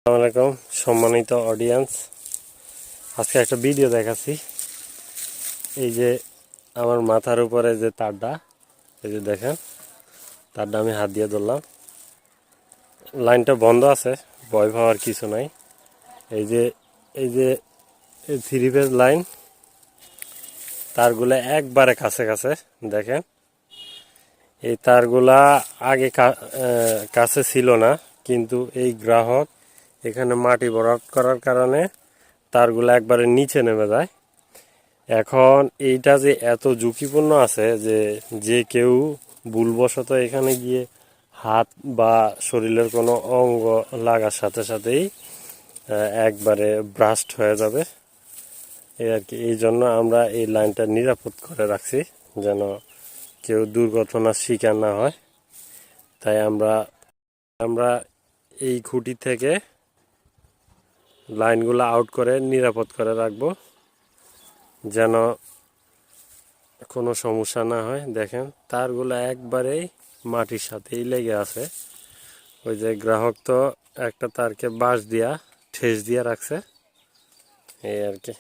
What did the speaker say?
আসসালামু আলাইকুম সম্মানিত অডিয়েন্স, আজকে একটা ভিডিও দেখাচ্ছি। এই যে আমার মাথার উপরে যে তারটা, এই যে দেখেন তারটা আমি হাত দিয়ে ধরলাম। লাইনটা বন্ধ আছে, ভয় পাওয়ার কিছু নাই। এই যে এই যে থ্রি ফেজ লাইন, তারগুলো একবারে কাছে কাছে দেখেন। এই তারগুলা আগে কাছে ছিল না, কিন্তু এই গ্রাহক এখানে মাটি ভরাট করার কারণে তারগুলা একবারে নিচে নেমে যায়। এখন এইটা যে এত ঝুঁকিপূর্ণ আছে যে যে কেউ ভুলবশত এখানে গিয়ে হাত বা শরীরের কোনো অঙ্গ লাগার সাথে সাথেই একবারে ব্রাস্ট হয়ে যাবে। এই আর কি, এই জন্য আমরা এই লাইনটা নিরাপদ করে রাখছি যেন কেউ দুর্ঘটনার শিকার না হয়। তাই আমরা আমরা এই খুঁটি থেকে লাইনগুলো আউট করে নিরাপদ করে রাখবো যেন কোনো সমস্যা না হয়। দেখেন তারগুলো একবারেই মাটির সাথেই লেগে আছে। ওই যে গ্রাহক তো একটা তারকে বাঁশ দিয়া ঠেস দিয়া রাখছে, এই আর কি।